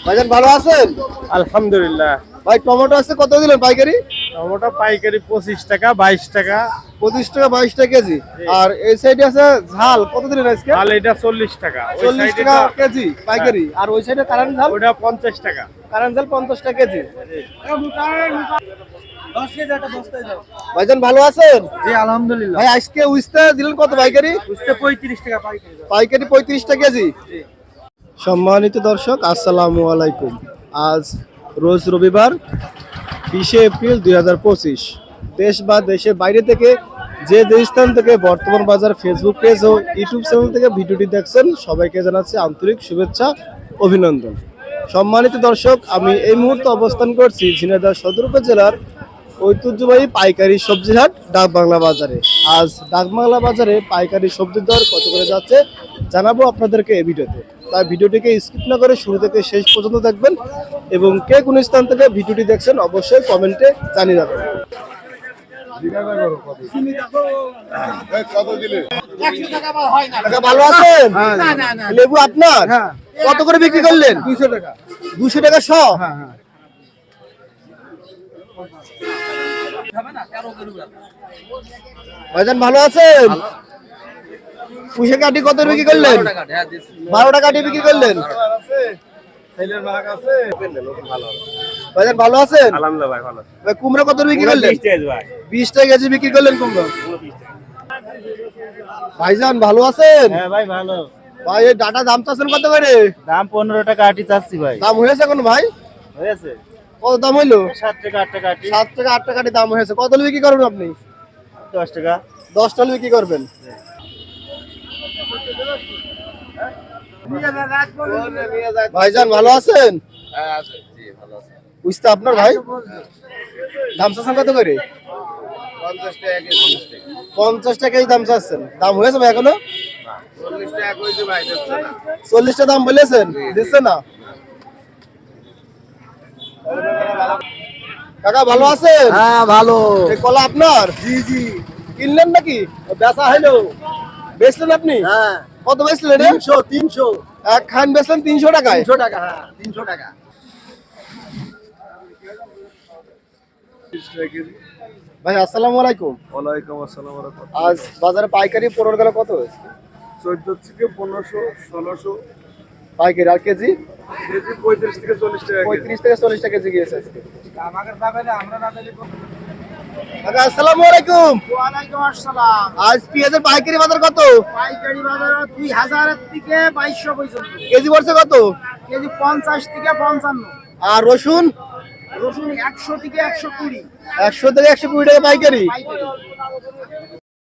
ভাইজান ভালো আছেন? আলহামদুলিল্লাহ। ভাই টমেটো আছে কত দিলেন পাইকারি? টমেটো পাইকারি 25 টাকা 22 টাকা। 25 টাকা 22 টাকা কেজি। আর এই সাইডে আছে ঝাল কত দিলেন আজকে? আর এটা 40 টাকা। 40 টাকা কেজি পাইকারি। আর ওই সাইডে কারেন্ট ঝাল? ওটা 50 টাকা। কারেন্ট ঝাল 50 টাকা কেজি। ভাইজান ভালো আছেন? জি আলহামদুলিল্লাহ। ভাই আজকে উস্তা দিলেন কত পাইকারি? উস্তা 35 টাকা পাইকারি। পাইকারি 35 টাকা কেজি। সম্মানিত দর্শক আসসালামু আলাইকুম। আজ রোজ রবিবার 20 এপ্রিল 2025। দেশ বা দেশের বাইরে থেকে যে স্থান থেকে বর্তমান বাজার ফেসবুক পেজ ও ইউটিউব চ্যানেল থেকে ভিডিওটি দেখছেন সবাইকে জানাচ্ছি আন্তরিক শুভেচ্ছা অভিনন্দন। সম্মানিত দর্শক, আমি এই মুহূর্তে অবস্থান করছি ঝিনাইদহ সদর উপজেলার ঐতিহ্যবাহী পাইকারি সবজির হাট ডাকবাংলা বাজারে। আজ ডাকবাংলা বাজারে পাইকারি সবজির দর কত করে যাচ্ছে জানাবো আপনাদেরকে এই ভিডিওতে। তাই ভিডিওটিকে স্কিপ না করে শুরু থেকে শেষ পর্যন্ত দেখবেন এবং কে কোন স্থান থেকে ভিডিওটি দেখছেন অবশ্যই কমেন্টে জানিয়ে যাবেন। ভালো আছেন? লেবু আপনার কত করে বিক্রি করলেন? 200 টাকা। 200 টাকা শ। ভাইজান ভালো আছেন? পুষে কাটি কত বিক্রি করলেন? 12 টাকা কাটি বিক্রি করলেন। ভাইজান ভালো আছেন? আলহামদুলিল্লাহ ভাই ভালো। ভাই কুমড়া কত বিক্রি করলেন? 20 টাকা কেজি বিক্রি করলেন কুমড়া। ভাইজান ভালো আছেন? হ্যাঁ ভাই ভালো। ভাই এই ডাটা দাম চাচ্ছেন কত করে? দাম 15 টাকা আটি চাচ্ছি ভাই। দাম হয়েছে কোন ভাই? হয়েছে। কত দাম হইলো? 7 টাকা 8 টাকা আটি। 7 টাকা 8 টাকা দাম হয়েছে। কত বিক্রি করবেন আপনি? 10 টাকা। 10 টাকা বিক্রি করবেন। ভাইজান ভালো আছেন? হ্যাঁ আছে জি ভালো আছে। বুঝতে আপনার ভাই দাম চাচ্ছেন কত করে? 50 টাকা কেজি। 50 টাকাই দাম চাচ্ছেন। দাম হয়েছে ভাই এখনো? 40 টাকা কইছে ভাই দিচ্ছে না। 40 টাকা দাম বলেছেন দিচ্ছে না। কাকা ভালো আছেন? হ্যাঁ ভালো। এই কলা আপনার? জি জি। কিনলেন নাকি? বেচা হইলো? বেচলেন আপনি? হ্যাঁ। কত বেচলেন? 300 এক খান বেচলেন 300 টাকায়। 300 টাকা। হ্যাঁ 300 টাকা। ভাই আসসালামু আলাইকুম। ওয়ালাইকুম আসসালাম ওয়া রাহমাতুল্লাহ। আজ বাজারে পাইকারি পটল গেল কত হয়েছে? 14 থেকে 1500 1600 পাইকারি। আর কেজি? কেজি 35 থেকে 40 টাকা। 35 থেকে 40 টাকা কেজি গিয়েছে আজকে। আমাদের দাবাইলে আমরা না দিলে কাকা আসসালামু আলাইকুম। ওয়ালাইকুম আসসালাম। আজ পেঁয়াজের পাইকারি বাজার কত? পাইকারি বাজার 2000 থেকে 2200 পর্যন্ত। কেজি পড়ছে কত? কেজি 50 থেকে 55। আর রসুন? রসুন 100 থেকে 120। 100 থেকে 120 টাকা পাইকারি। পাইকারি।